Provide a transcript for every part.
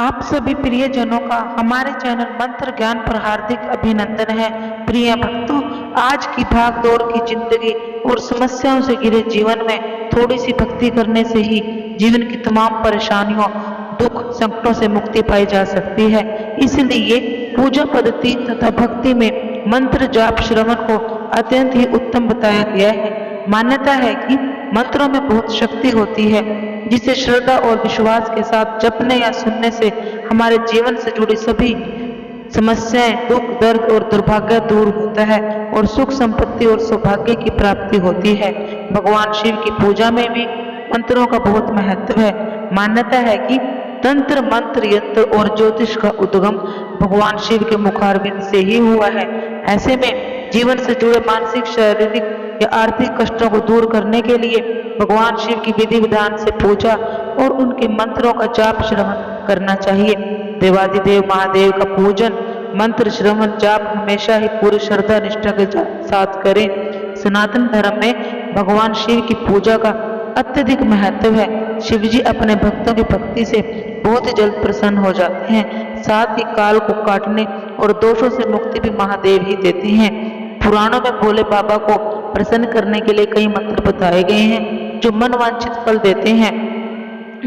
आप सभी प्रियजनों का हमारे चैनल मंत्र ज्ञान पर हार्दिक अभिनंदन है। प्रिय भक्तों, आज की भाग दौड़ की जिंदगी और समस्याओं से घिरे जीवन में थोड़ी सी भक्ति करने से ही जीवन की तमाम परेशानियों, दुख, संकटों से मुक्ति पाई जा सकती है। इसलिए पूजा पद्धति तथा भक्ति में मंत्र जाप श्रवण को अत्यंत ही उत्तम बताया गया है। मान्यता है कि मंत्रों में बहुत शक्ति होती है, जिसे श्रद्धा और विश्वास के साथ जपने या सुनने से हमारे जीवन से जुड़ी सभी समस्याएं, दुख, दर्द और दुर्भाग्य दूर होता है और सुख, संपत्ति और सौभाग्य की प्राप्ति होती है। भगवान शिव की पूजा में भी मंत्रों का बहुत महत्व है। मान्यता है कि तंत्र, मंत्र, यंत्र और ज्योतिष का उद्गम भगवान शिव के मुखारविंद से ही हुआ है। ऐसे में जीवन से जुड़े मानसिक, शारीरिक या आर्थिक कष्टों को दूर करने के लिए भगवान शिव की विधि विधान से पूजा और उनके मंत्रों का जाप श्रवण करना चाहिए। देवादिदेव महादेव का पूजन, मंत्र श्रवण, जाप हमेशा ही पूरी श्रद्धा निष्ठा के साथ करें। सनातन धर्म में भगवान शिव की पूजा का अत्यधिक महत्व है। शिव जी अपने भक्तों की भक्ति से बहुत ही जल्द प्रसन्न हो जाते हैं। साथ ही काल को काटने और दोषों से मुक्ति भी महादेव ही देते हैं। पुराणों में भोले बाबा को प्रसन्न करने के लिए कई मंत्र बताए गए हैं जो मनवांछित फल देते हैं।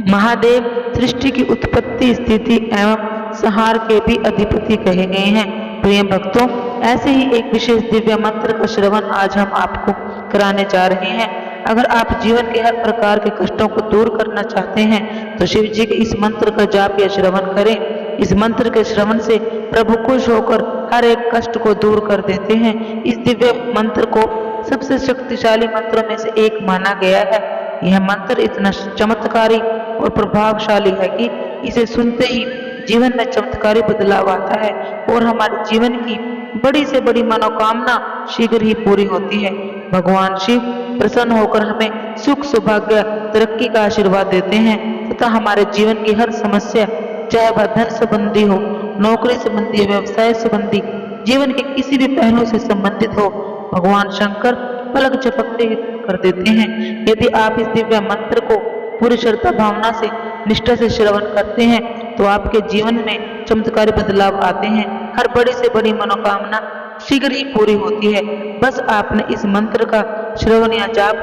महादेव सृष्टि की उत्पत्ति, स्थिति एवं संहार के भी अधिपति कहे गए हैं। प्रिय भक्तों, ऐसे ही एक विशेष दिव्य मंत्र का श्रवण आज हम आपको कराने जा रहे हैं। अगर आप जीवन के हर प्रकार के कष्टों को दूर करना चाहते हैं तो शिव जी के इस मंत्र का जाप या श्रवण करें। इस मंत्र के श्रवण से प्रभु खुश होकर हर एक कष्ट को दूर कर देते हैं। इस दिव्य मंत्र को सबसे शक्तिशाली मंत्रों में से एक माना गया है। यह मंत्र इतना चमत्कारी और प्रभावशाली है कि इसे सुनते ही जीवन में चमत्कारी बदलाव आता है और हमारे जीवन की बड़ी से बड़ी मनोकामना शीघ्र ही पूरी होती है। भगवान शिव प्रसन्न होकर हमें सुख, सौभाग्य, तरक्की का आशीर्वाद देते हैं तथा हमारे जीवन की हर समस्या, चाहे वह धन संबंधी हो, नौकरी संबंधी, व्यवसाय संबंधी, जीवन के किसी भी पहलू से संबंधित हो, भगवान शंकर पलक झपकते ही कर देते हैं। यदि आप इस दिव्य मंत्र को पूरी श्रद्धा भावना से, निष्ठा से श्रवण करते हैं तो आपके जीवन में चमत्कारी बदलाव आते हैं। हर बड़ी से बड़ी मनोकामना शीघ्र ही पूरी होती है। बस आपने इस मंत्र का श्रवण या जाप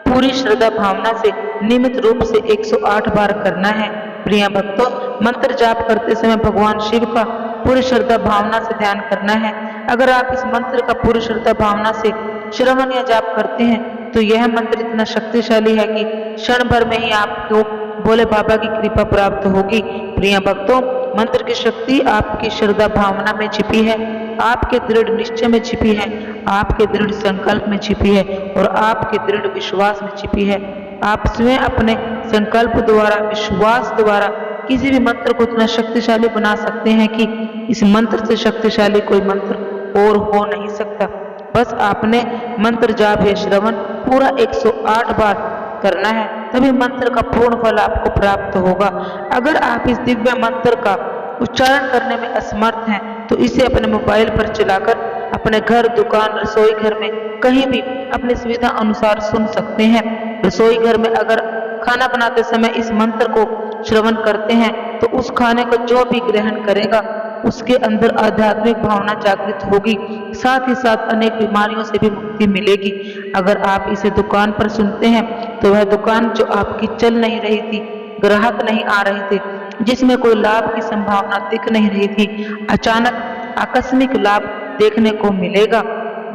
पूरी श्रद्धा भावना से नियमित रूप से 108 बार करना है। प्रिय भक्तों, मंत्र जाप करते समय भगवान शिव का पूरी श्रद्धा भावना से ध्यान करना है। अगर आप इस मंत्र का पूरी श्रद्धा भावना से श्रवण या जाप करते हैं तो यह मंत्र इतना शक्तिशाली है कि क्षण भर में ही आपको भोले बाबा की कृपा प्राप्त होगी। प्रिय भक्तों, मंत्र की शक्ति आपकी श्रद्धा भावना में छिपी है, आपके दृढ़ निश्चय में छिपी है, आपके दृढ़ संकल्प में छिपी है और आपके दृढ़ विश्वास में छिपी है। आप स्वयं अपने संकल्प द्वारा, विश्वास द्वारा किसी भी मंत्र को इतना शक्तिशाली बना सकते हैं कि इस मंत्र से शक्तिशाली कोई मंत्र और हो नहीं सकता। बस आपने मंत्र जाप या श्रवण पूरा 108 बार करना है, तभी मंत्र का पूर्ण फल आपको प्राप्त होगा। अगर आप इस दिव्य मंत्र का उच्चारण करने में असमर्थ हैं तो इसे अपने मोबाइल पर चलाकर अपने घर, दुकान, रसोई घर में कहीं भी अपनी सुविधा अनुसार सुन सकते हैं। रसोई घर में अगर खाना बनाते समय इस मंत्र को श्रवण करते हैं तो उस खाने को जो भी ग्रहण करेगा उसके अंदर आध्यात्मिक भावना जागृत होगी, साथ ही साथ अनेक बीमारियों से भी मुक्ति मिलेगी। अगर आप इसे दुकान पर सुनते हैं तो वह दुकान जो आपकी चल नहीं रही थी, ग्राहक नहीं आ रहे थे, जिसमें कोई लाभ की संभावना दिख नहीं रही थी, अचानक आकस्मिक लाभ देखने को मिलेगा।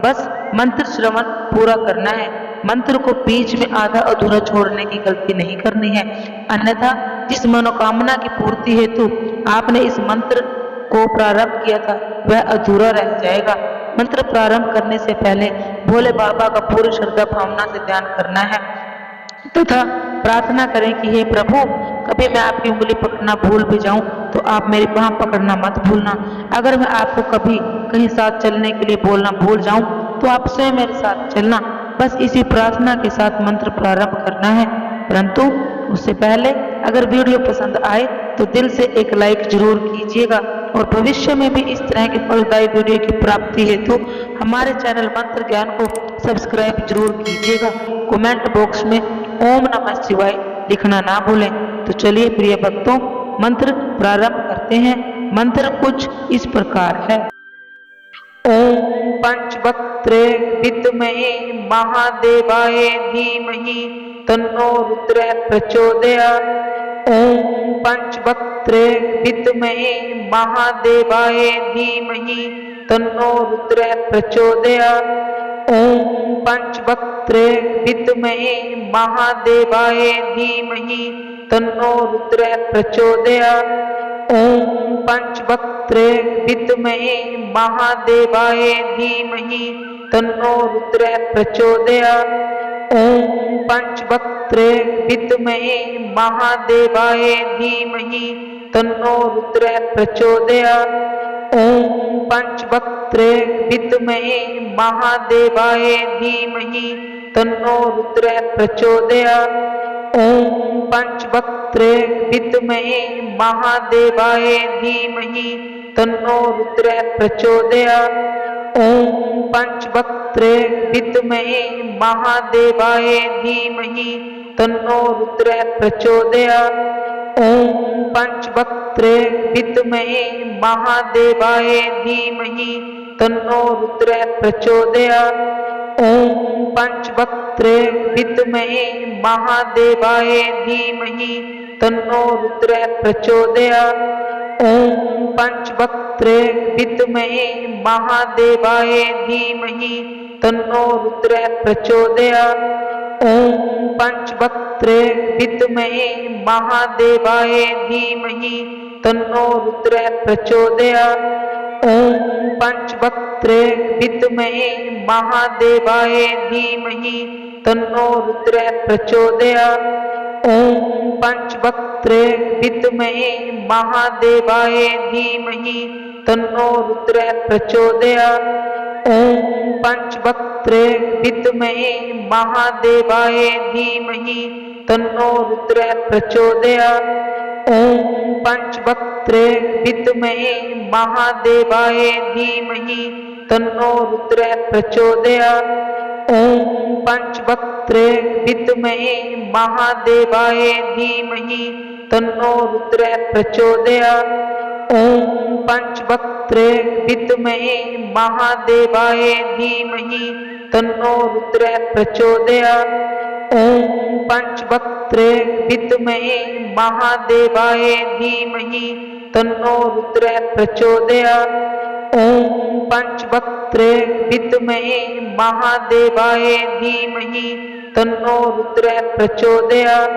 बस मंत्र श्रवण पूरा करना है। मंत्र को बीच में आधा अधूरा छोड़ने की गलती नहीं करनी है, अन्यथा जिस मनोकामना की पूर्ति हेतु आपने इस मंत्र को प्रारंभ किया था वह अधूरा रह जाएगा। मंत्र प्रारंभ करने से पहले भोले बाबा का पूरी श्रद्धा भावना से ध्यान करना है तथा प्रार्थना करें कि हे प्रभु, कभी मैं आपकी उंगली पकड़ना भूल भी जाऊं तो आप मेरी बांह पकड़ना मत भूलना। अगर मैं आपको कभी कहीं साथ चलने के लिए बोलना भूल जाऊं तो आप स्वयं मेरे साथ चलना। बस इसी प्रार्थना के साथ मंत्र प्रारंभ करना है। परंतु उससे पहले अगर वीडियो पसंद आए तो दिल से एक लाइक जरूर कीजिएगा और भविष्य में भी इस तरह के फलदायी वीडियो की प्राप्ति हेतु हमारे चैनल मंत्र ज्ञान को सब्सक्राइब जरूर कीजिएगा। कमेंट बॉक्स में ओम नमः शिवाय लिखना ना भूलें। तो चलिए प्रिय भक्तों, मंत्र प्रारंभ करते हैं। मंत्र कुछ इस प्रकार है। ओम पंचवक्त्रे विद्महे महादेवाय धीमहि तन्नो रुद्रः प्रचोदयात्। ओम पंचवक्त्रे विद्महे महादेवाय धीमहि तन्नो रुद्रः प्रचोदयात्। ओम पंचवक्त्रे विद्महे महादेवाय धीमहि तन्नो रुद्रः प्रचोदयात्। ओम पंचवक्त्रे विद्महे महादेवाय धीमहि तन्नो रुद्रः प्रचोदयात्। ओम पंचवक्त्रे विद्महे महादेवाय धीमहि तन्नो रुद्रः प्रचोदयात्। ओम पंचवक्त्रे विद्महे महादेवाय धीमहि तन्नो रुद्रः प्रचोदयात्। ओम पंचवक्त्रे विद्महे महादेवाय धीमहि तन्नो रुद्रः प्रचोदयात्। ओम पंचवक्त्रे विद्महे महादेवाय धीमहि तन्नो रुद्रः प्रचोदयात्। ओम पंचवक्त्रे विद्महे महादेवाय धीमहि तन्नो रुद्रः प्रचोदयात्। ओम पंचवक्त्रे विद्महे महादेवाय धीमहि तन्नो रुद्रः प्रचोदयात्। ओम पंचवक्त्रे विद्महे महादेवाय धीमहि तन्नो रुद्रः प्रचोदयात्। ओम पंचवक्त्रे विद्महे महादेवाय धीमहि तन्नो रुद्रः प्रचोदयात्। ओम पंचवक्त्रे विद्महे महादेवाय धीमहि तन्नो रुद्रः प्रचोदयात्। ओम पंचवक्त्रे विद्महे महादेवाय धीमहि तन्नो रुद्रः प्रचोदयात्। ओम पंचवक्त्रे विद्महे महादेवाय धीमहि तन्नो रुद्रः प्रचोदयात्। ओम पंचवक्त्रे विद्महे महादेवाय धीमहि तन्नो रुद्रः प्रचोदयात्। ओम पंचवक्त्रे विद्महे महादेवाय धीमहि तन्नो रुद्रः प्रचोदयात्। ओम पंचवक्त्रे विद्महे महादेवाय धीमहि तन्नो रुद्रः प्रचोदयात्। ओम पंचवक्त्रे विद्महे महादेवाय धीमहि तन्नो रुद्रः प्रचोदयात्। ओम पंचवक्त्रे विद्महे महादेवाय धीमहि तन्नो रुद्रः प्रचोदयात्।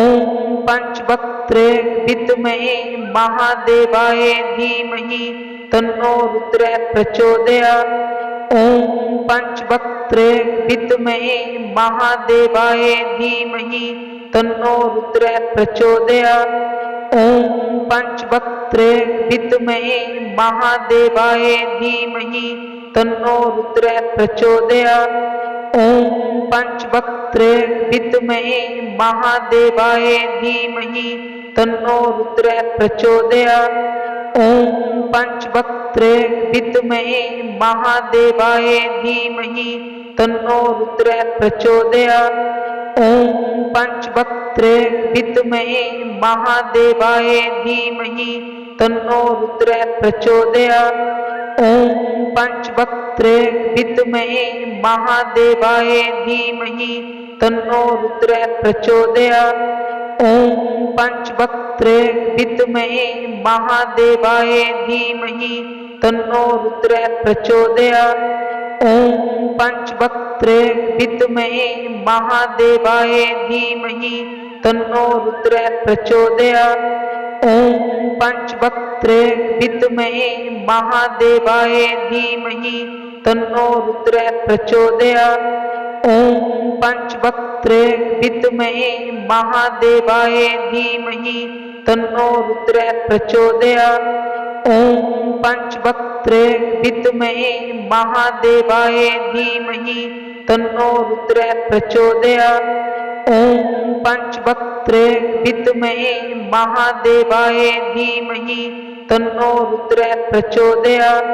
ओम पंचवक्त्रे विद्महे महादेवाय धीमहि तन्नो रुद्रः प्रचोदयात्। ओम पंचवक्त्रे विद्महे महादेवाय धीमहि तन्नो रुद्रः प्रचोदयात्। ओम पंचवक्त्रे विद्महे महादेवाय धीमहि तन्नो रुद्रः प्रचोदयात्। ओम पंचवक्त्रे विद्महे महादेवाय धीमहि तन्नो रुद्रः प्रचोदयात्। ओम पंचवक्त्रे विद्महे महादेवाय धीमहि तन्नो रुद्रः प्रचोदयात्। ओम पंचवक्त्रे विद्महे महादेवाय धीमहि तन्नो रुद्रः प्रचोदयात्। ओम पंचवक्त्रे विद्महे महादेवाय धीमहि तन्नो रुद्रः प्रचोदयात्। ओम पंचवक्त्रे विद्महे महादेवाय धीमहि तन्नो रुद्रः प्रचोदयात्। ओम पंचवक्त्रे विद्महे महादेवाय धीमहि तन्नो रुद्रः प्रचोदयात्। ओम पंचवक्त्रे विद्महे महादेवाय धीमहि तन्नो रुद्रः प्रचोदयात्। ओम पंचवक्त्रे विद्महे महादेवाय धीमहि तन्नो रुद्रः प्रचोदयात्। ओम पंचवक्त्रे विद्महे महादेवाय धीमहि तन्नो रुद्रः प्रचोदयात्। ओम पंचवक्त्रे विद्महे महादेवाय धीमहि तन्नो रुद्रः प्रचोदयात्।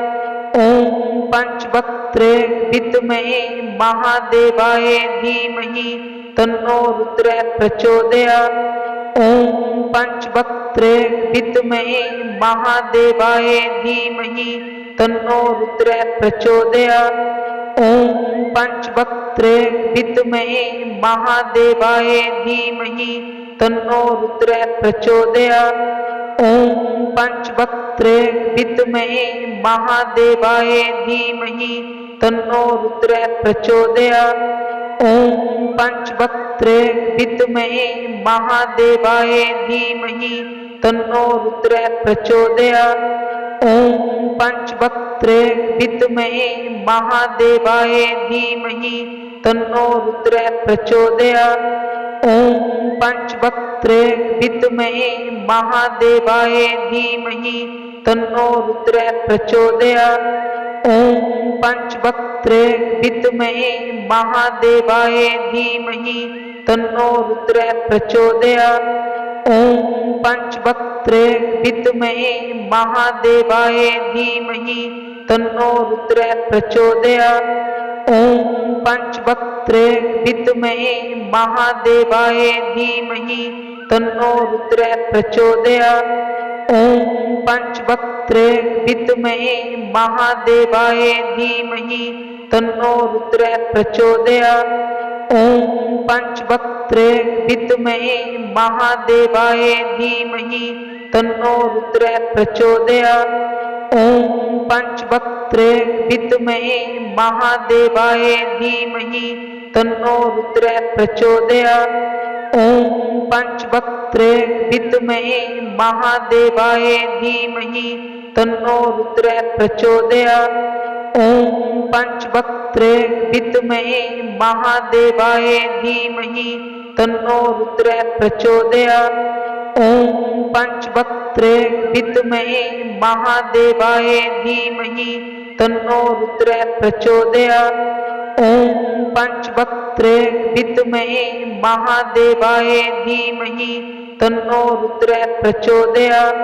ओम पंचवक्त्रे विद्महे महादेवाय धीमहि तन्नो रुद्रः प्रचोदयात्। ॐ पंचवक्त्रे विद्महे महादेवाय धीमहि तन्नो रुद्रः प्रचोदयात्। ॐ पंचवक्त्रे विद्महे महादेवाय धीमहि तन्नो रुद्रः प्रचोदयात्। ॐ पंचवक्त्रे विद्महे महादेवाय धीमहि तन्नो रुद्रः प्रचोदयात्। ॐ पंचवक्त्रे विद्महे महादेवाय धीमहि तन्नो रुद्रः प्रचोदयात्। ॐ पंचवक्त्रे विद्महे महादेवाय धीमहि तन्नो रुद्रः प्रचोदयात्। ॐ पंचवक्त्रे विद्महे महादेवाय धीमहि तन्नो रुद्रः प्रचोदयात्। ॐ पंचवक्त्रे विद्महे महादेवाय धीमहि तन्नो रुद्रः प्रचोदयात्। ॐ पंचवक्त्रे विद्महे महादेवाय धीमहि तन्नो रुद्रः प्रचोदयात्। ॐ पंचवक्त्रे विद्महे महादेवाय धीमहि तन्नो रुद्रः प्रचोदयात्। ॐ पंचवक्त्रे विद्महे महादेवाय धीमहि तन्नो रुद्रः प्रचोदयात्। ॐ पंचवक्त्रे विद्महे महादेवाय धीमहि तन्नो रुद्रः प्रचोदयात्। ॐ पंचवक्त्रे विद्महे महादेवाय धीमहि तन्नो रुद्रः प्रचोदयात्। ॐ पंचवक्त्रे विद्महे महादेवाय धीमहि तन्नो रुद्रः प्रचोदयात्। ॐ पंचवक्त्रे विद्महे महादेवाय धीमहि तन्नो रुद्रः प्रचोदयात्। ॐ पंचवक्त्रे विद्महे महादेवाय धीमहि तन्नो रुद्रः प्रचोदयात्। ॐ पंचवक्त्रे विद्महे महादेवाय धीमहि तन्नो रुद्रः प्रचोदयात्।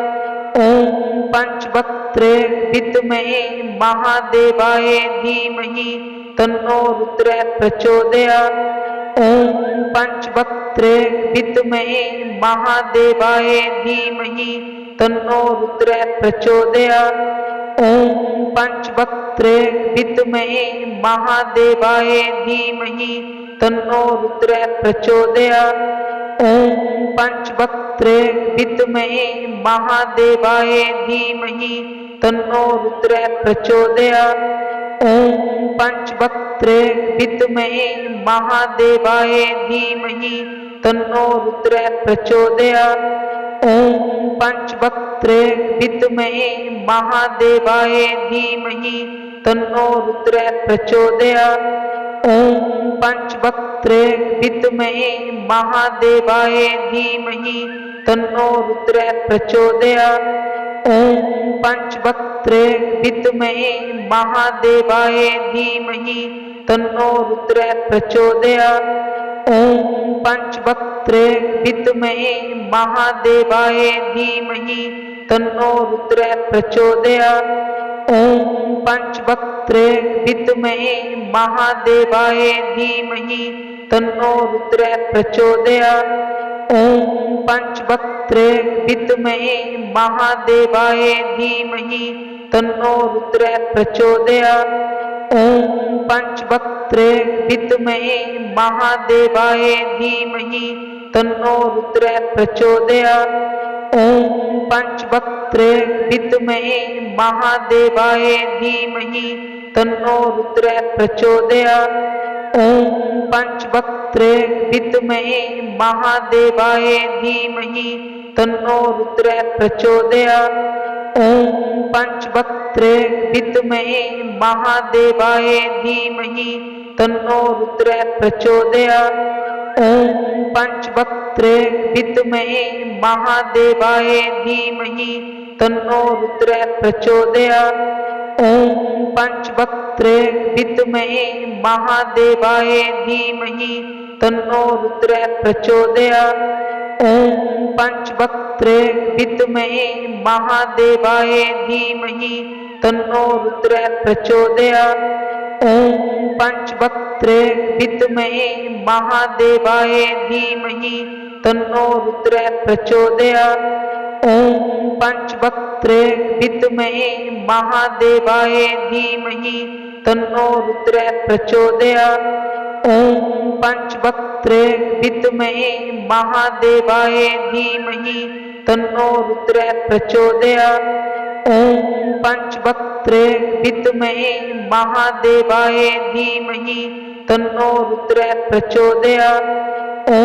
ॐ पंचवक्त्रे विद्महे महादेवाय धीमहि तन्नो रुद्रः प्रचोदयात्। ॐ पंचवक्त्रे विद्महे महादेवाय धीमहि तन्नो रुद्रः प्रचोदयात्। ॐ पंचवक्त्रे विद्महे महादेवाय धीमहि तन्नो रुद्रः प्रचोदयात्। ॐ पंचवक्त्रे विद्महे महादेवाय धीमहि तन्नो रुद्रः प्रचोदयात्। ॐ पंचवक्त्रे विद्महे महादेवाय धीमहि तन्नो रुद्रः प्रचोदयात्। ॐ पंचवक्त्रे विद्महे महादेवाय धीमहि तन्नो रुद्रः प्रचोदयात्। ॐ पंचवक्त्रे विद्महे महादेवाय धीमहि तन्नो रुद्रः प्रचोदयात्। ॐ पंचवक्त्रे विद्महे महादेवाय धीमहि तन्नो रुद्रः प्रचोदयात्। ॐ पंचवक्त्रे विद्महे महादेवाय धीमहि तन्नो रुद्रः प्रचोदयात्। ॐ पंचवक्त्रे विद्महे महादेवाय धीमहि तन्नो रुद्रः प्रचोदयात्। ॐ पंचवक्त्रे विद्महे महादेवाय धीमहि तन्नो रुद्रः प्रचोदयात्। ॐ पंचवक्त्रे विद्महे महादेवाय धीमहि तन्नो रुद्रः प्रचोदयात्। ॐ पंचवक्त्रे विद्महे महादेवाय धीमहि तन्नो रुद्रः प्रचोदयात्। ॐ पंचवक्त्रे विद्महे महादेवाय धीमहि तन्नो रुद्रः प्रचोदयात्। ॐ पंचवक्त्रे विद्महे महादेवाय धीमहि तन्नो रुद्रः प्रचोदयात्। ॐ पंचवक्त्रे विद्महे महादेवाय धीमहि तन्नो रुद्रः प्रचोदयात्। ॐ पंचवक्त्रे विद्महे महादेवाय धीमहि तन्नो रुद्रः प्रचोदयात्। ॐ पंचवक्त्रे विद्महे महादेवाय धीमहि तन्नो रुद्रः प्रचोदयात्। ॐ पंचवक्त्रे विद्महे महादेवाय धीमहि तन्नो रुद्रः प्रचोदयात्। ॐ पंचवक्त्रे विद्महे महादेवाय धीमहि तन्नो रुद्रः प्रचोदयात्। ॐ पंचवक्त्रे विद्महे महादेवाय धीमहि तन्नो रुद्रः प्रचोदयात्। ॐ पंचवक्त्रे विद्महे महादेवाय धीमहि तन्नो रुद्रः प्रचोदयात्। ॐ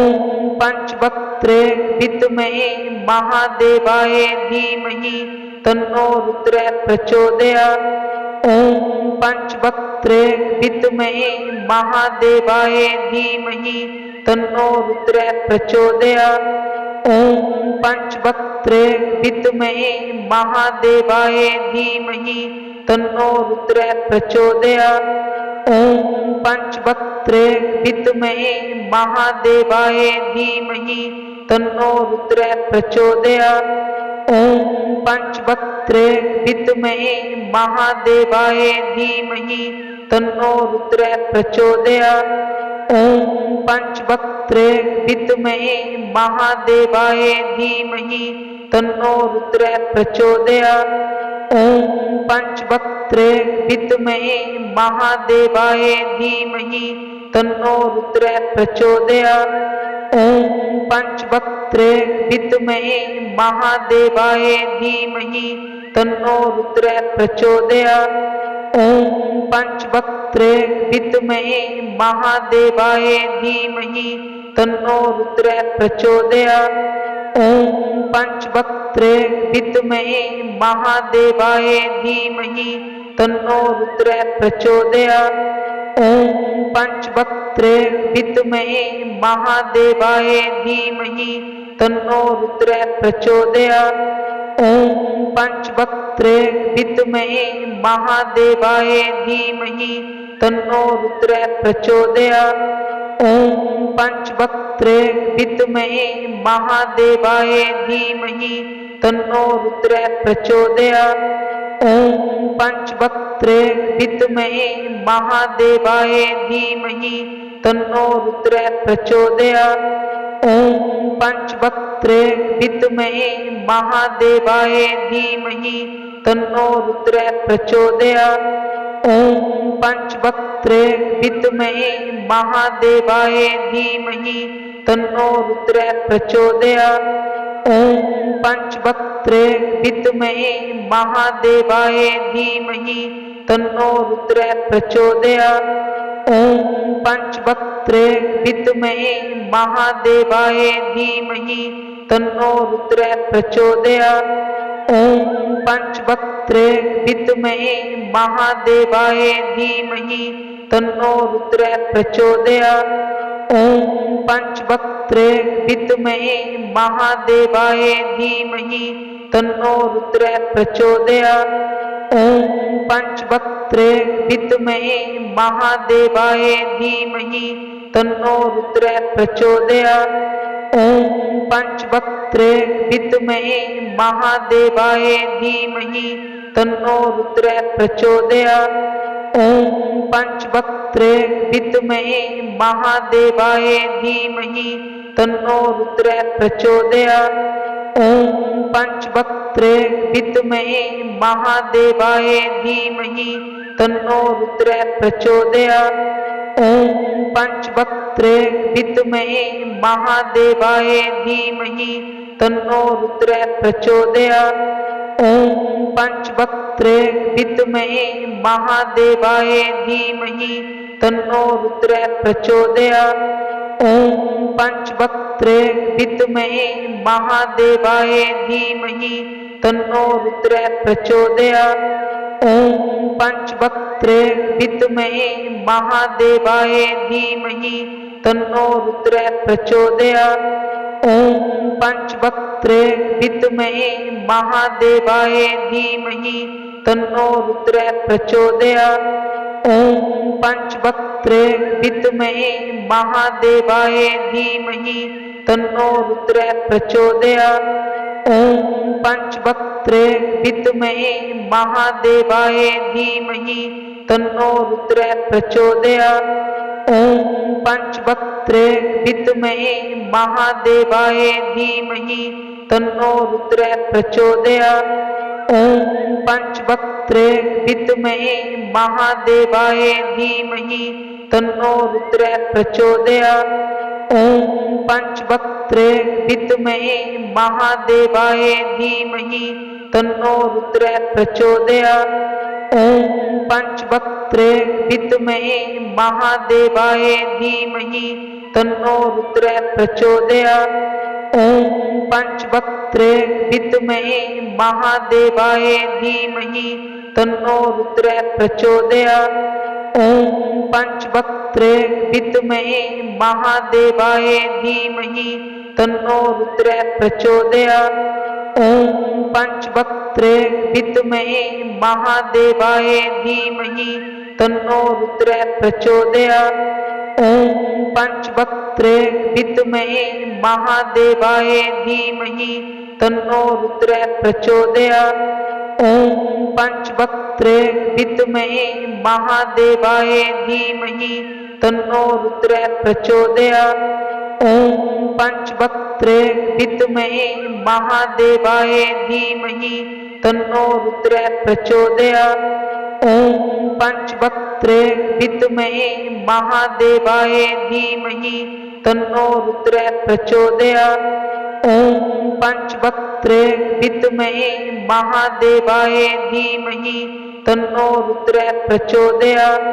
पंचवक्त्रे विद्महे महादेवाय धीमहि तन्नो रुद्रः प्रचोदयात्। ॐ पंचवक्त्रे विद्महे महादेवाय धीमहि तन्नो रुद्रः प्रचोदयात्। ॐ पंचवक्त्रे विद्महे महादेवाय धीमहि तन्नो रुद्रः प्रचोदयात्। ॐ पंचवक्त्रे विद्महे महादेवाय धीमहि तन्नो रुद्रः प्रचोदयात्। ॐ पंचवक्त्रे विद्महे महादेवाय धीमहि तन्नो रुद्रः प्रचोदयात्। ॐ पंचवक्त्रे विद्महे महादेवाय धीमहि तन्नो रुद्रः प्रचोदयात्। ॐ पंचवक्त्रे विद्महे महादेवाय धीमहि तन्नो रुद्रः प्रचोदयात्। ॐ पंचवक्त्रे विद्महे महादेवाय धीमहि तन्नो रुद्रः प्रचोदयात्। ॐ पंचवक्त्रे विद्महे महादेवाय धीमहि तन्नो रुद्रः प्रचोदयात्। ॐ पंचवक्त्रे विद्महे महादेवाय धीमहि तन्नो रुद्रः प्रचोदयात्। ॐ पंचवक्त्रे विद्महे महादेवाय धीमहि तन्नो रुद्रः प्रचोदयात्। ॐ पंचवक्त्रे विद्महे महादेवाय धीमहि तन्नो रुद्रः प्रचोदयात्। ॐ पंचवक्त्रे विद्महे महादेवाय धीमहि तन्नो रुद्रः प्रचोदयात्। ॐ पंचवक्त्रे विद्महे महादेवाय धीमहि तन्नो रुद्रः प्रचोदयात्। ॐ पंचवक्त्रे विद्महे महादेवाय धीमहि तन्नो रुद्रः प्रचोदयात्। ॐ पंचवक्त्रे विद्महे महादेवाय धीमहि तन्नो रुद्रः प्रचोदयात्। ॐ पंचवक्त्रे विद्महे महादेवाय धीमहि तन्नो रुद्रः प्रचोदयात्। ॐ पंचवक्त्रे विद्महे महादेवाय धीमहि तन्नो रुद्रः प्रचोदयात्। ॐ पंचवक्त्रे विद्महे महादेवाय धीमहि तन्नो रुद्रः प्रचोदयात्। ॐ पंचवक्त्रे विद्महे महादेवाय धीमहि तन्नो रुद्रः प्रचोदयात्। ॐ पंचवक्त्रे विद्महे महादेवाय धीमहि तन्नो रुद्रः प्रचोदयात्। ॐ पंचवक्त्रे विद्महे महादेवाय धीमहि तन्नो रुद्रः प्रचोदयात्। ॐ पंचवक्त्रे विद्महे महादेवाय धीमहि तन्नो रुद्रः प्रचोदयात्। ॐ पंचवक्त्रे विद्महे महादेवाय धीमहि तन्नो रुद्रः प्रचोदयात्। ॐ पंचवक्त्रे विद्महे महादेवाय धीमहि तन्नो रुद्रः प्रचोदयात्। ॐ पंचवक्त्रे विद्महे महादेवाय धीमहि तन्नो रुद्रः प्रचोदयात्। ॐ पंचवक्त्रे विद्महे महादेवाय धीमहि तन्नो रुद्रः प्रचोदयात्। ॐ पंचवक्त्रे विद्महे महादेवाय धीमहि तन्नो रुद्रः प्रचोदयात्। ॐ पंचवक्त्रे विद्महे महादेवाय धीमहि तन्नो रुद्रः प्रचोदयात्। ॐ पंचवक्त्रे विद्महे महादेवाय धीमहि तन्नो रुद्रः प्रचोदयात्। ॐ पंचवक्त्रे विद्महे महादेवाय धीमहि तन्नो रुद्रः प्रचोदयात्। ॐ पंचवक्त्रे विद्महे महादेवाय धीमहि तन्नो रुद्रः प्रचोदयात्। ॐ पंचवक्त्रे विद्महे महादेवाय धीमहि तन्नो रुद्रः प्रचोदयात्। ॐ पंचवक्त्रे विद्महे महादेवाय धीमहि तन्नो रुद्रः प्रचोदयात्। ॐ पंचवक्त्रे विद्महे महादेवाय धीमहि तन्नो रुद्रः प्रचोदयात्। ॐ पंचवक्त्रे विद्महे महादेवाय धीमहि तन्नो रुद्रः प्रचोदयात्। ॐ पंचवक्त्रे विद्महे महादेवाय धीमहि तन्नो रुद्रः प्रचोदयात्। ॐ पंचवक्त्रे विद्महे महादेवाय धीमहि तन्नो रुद्रः प्रचोदयात्। ॐ पंचवक्त्रे विद्महे महादेवाय धीमहि तन्नो रुद्रः प्रचोदयात्। ॐ पंचवक्त्रे विद्महे महादेवाय धीमहि तन्नो रुद्रः प्रचोदयात्। ॐ पंचवक्त्रे विद्महे महादेवाय धीमहि तन्नो रुद्रः प्रचोदयात्। ॐ पंचवक्त्रे विद्महे महादेवाय धीमहि तन्नो रुद्रः प्रचोदयात्। ॐ पंचवक्त्रे विद्महे महादेवाय धीमहि तन्नो रुद्रः प्रचोदयात्।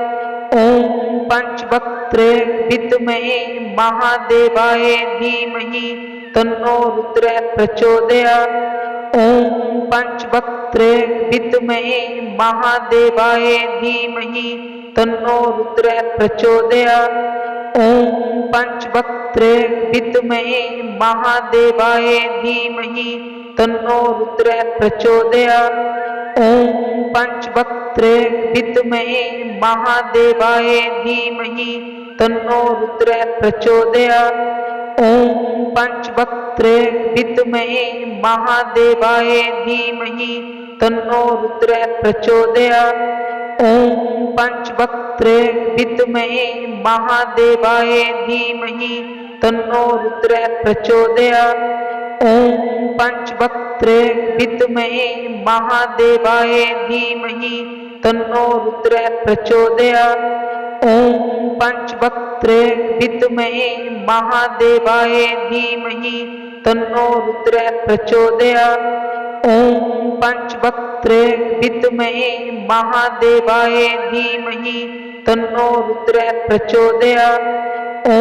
ॐ पंचवक्त्रे विद्महे महादेवाय धीमहि तन्नो रुद्रः प्रचोदयात्। ॐ पंचवक्त्रे विद्महे महादेवाय धीमहि तन्नो रुद्रः प्रचोदयात्। ॐ पंचवक्त्रे विद्महे महादेवाय धीमहि तन्नो रुद्रः प्रचोदयात्। ॐ पंचवक्त्रे विद्महे महादेवाय धीमहि तन्नो रुद्रः प्रचोदयात्। ॐ पंचवक्त्रे विद्महे महादेवाय धीमहि तन्नो रुद्रः प्रचोदयात्। ॐ पंचवक्त्रे विद्महे महादेवाय धीमहि तन्नो रुद्रः प्रचोदयात्। ॐ पंचवक्त्रे विद्महे महादेवाय धीमहि तन्नो रुद्रः प्रचोदयात्। ॐ पंचवक्त्रे विद्महे महादेवाय धीमहि तन्नो रुद्रः प्रचोदयात्। ॐ पंचवक्त्रे विद्महे महादेवाय धीमहि तन्नो रुद्रः प्रचोदयात्। ॐ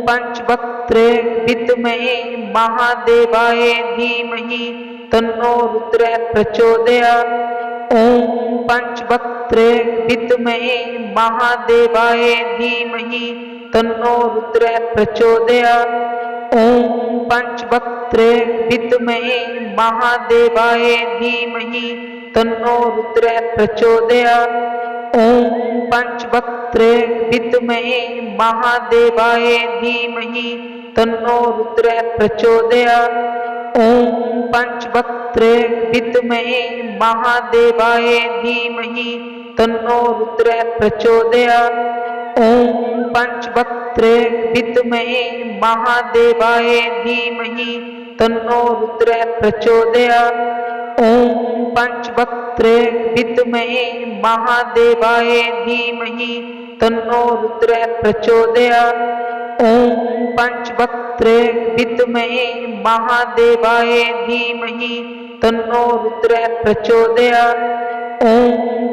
पंचवक्त्रे विद्महे महादेवाय धीमहि तन्नो रुद्रः प्रचोदयात्। ॐ पंचवक्त्रे विद्महे महादेवाय धीमहि तन्नो रुद्रः प्रचोदयात्। ॐ पंचवक्त्रे विद्महे महादेवाय धीमहि तन्नो रुद्रः प्रचोदयात्। ॐ पंचवक्त्रे विद्महे महादेवाय धीमहि तन्नो रुद्रः प्रचोदयात्। ॐ पंचवक्त्रे विद्महे महादेवाय धीमहि तन्नो रुद्रः प्रचोदयात्। ॐ पंचवक्त्रे विद्महे महादेवाय धीमहि तन्नो रुद्रः प्रचोदयात्। ॐ पंचवक्त्रे विद्महे महादेवाय धीमहि तन्नो रुद्रः प्रचोदयात्। ॐ पंचवक्त्रे विद्महे महादेवाय धीमहि तन्नो रुद्रः प्रचोदयात्। ॐ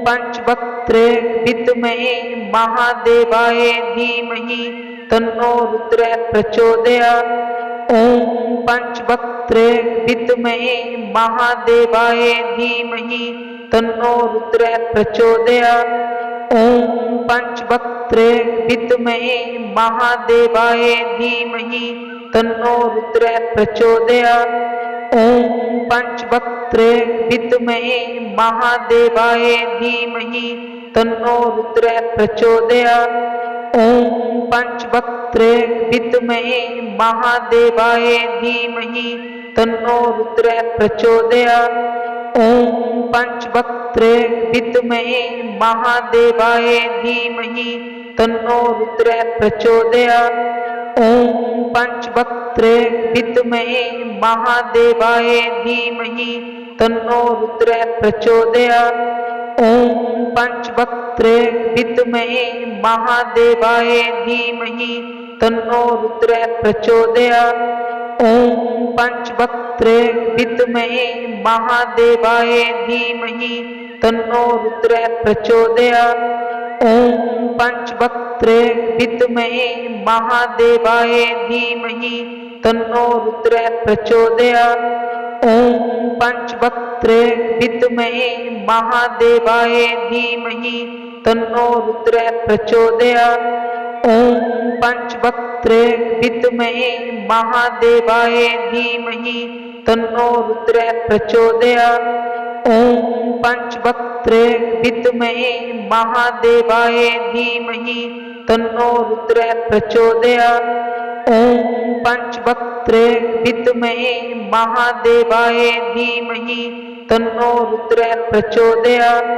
पंचवक्त्रे विद्महे महादेवाय धीमहि तन्नो रुद्रः प्रचोदयात्। ॐ पंचवक्त्रे विद्महे महादेवाय धीमहि तन्नो रुद्रः प्रचोदयात्। ॐ पंचवक्त्रे विद्महे महादेवाय धीमहि तन्नो रुद्रः प्रचोदयात्। ॐ पंचवक्त्रे विद्महे महादेवाय धीमहि तन्नो रुद्रः प्रचोदयात्। ॐ पंचवक्त्रे विद्महे महादेवाय धीमहि तन्नो रुद्रः प्रचोदयात्। ओम पंचवक्त्रे विद्महे महादेवाय धीमहि तन्नो रुद्रः प्रचोदयात्। ओम पंचवक्त्रे विद्महे महादेवाय धीमहि तन्नो रुद्रः प्रचोदयात्। ओम पंचवक्त्रे विद्महे महादेवाय धीमहि तन्नो रुद्रः प्रचोदयात्। ओम पंचवक्त्रे विद्महे महादेवाय धीमहि तन्नो रुद्रः प्रचोदयात्। ओम पंचवक्त्रे विद्महे महादेवाय धीमहि तन्नो रुद्रः प्रचोदयात्। ओम पंचवक्त्रे विद्महे महादेवाय धीमहि तन्नो रुद्रः प्रचोदयात्। ओम पंचवक्त्रे विद्महे महादेवाय धीमहि तन्नो रुद्रः प्रचोदयात्। ओम पंचवक्त्रे विद्महे महादेवाय धीमहि तन्नो रुद्रः प्रचोदयात्। ओम पंचवक्त्रे विद्महे महादेवाय धीमहि तन्नो रुद्रः प्रचोदयात्।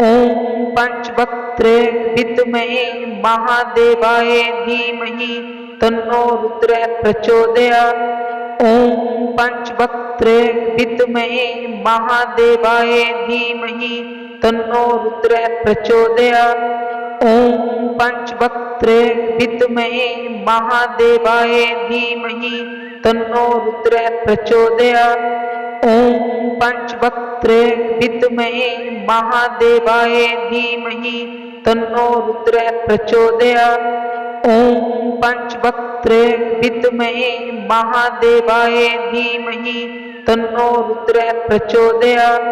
ओम पंचवक्त्रे विद्महे महादेवाय धीमहि तन्नो रुद्रः प्रचोदयात्। ओम पंचवक्त्रे विद्महे महादेवाय धीमहि तन्नो रुद्रः प्रचोदयात्। ओम पंचवक्त्रे विद्महे महादेवाय धीमहि तन्नो रुद्रः प्रचोदयात्। ओम पंचवक्त्रे विद्महे महादेवाय धीमहि तन्नो रुद्रः प्रचोदयात्। ओम पंचवक्त्रे विद्महे महादेवाय धीमहि तन्नो रुद्रः प्रचोदयात्।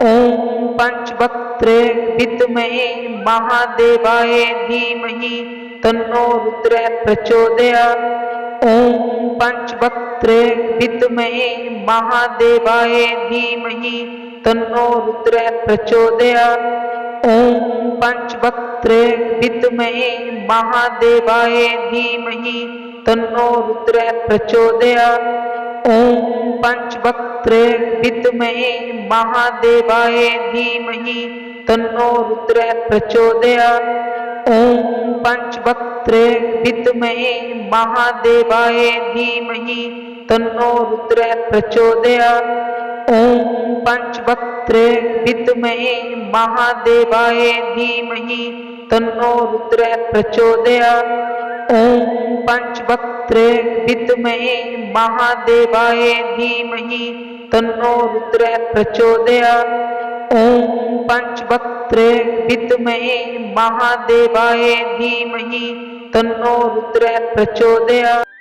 ओम पंचवक्त्रे विद्महे महादेवाय धीमहि तन्नो रुद्रः प्रचोदयात्। ओम पंचवक्त्रे विद्महे महादेवाय धीमहि तन्नो रुद्रः प्रचोदयात्। ओम पंचवक्त्रे विद्महे महादेवाय धीमहि तन्नो रुद्रः प्रचोदयात्। ओम पंचवक्त्रे विद्महे महादेवाय धीमहि तन्नो रुद्रः प्रचोदयात्। ओम पंचवक्त्रे विद्महे महादेवाय धीमहि तन्नो रुद्रः प्रचोदयात्। ओम पंचवक्त्रे विद्महे महादेवाय धीमहि तन्नो रुद्रः प्रचोदयात्। ओम पंचवक्त्रे विद्महे महादेवाय धीमहि तन्नो रुद्रः प्रचोदयात्। ओम पंचवक्त्रे विद्महे महादेवाय धीमहि तन्नो रुद्रः प्रचोदयात्।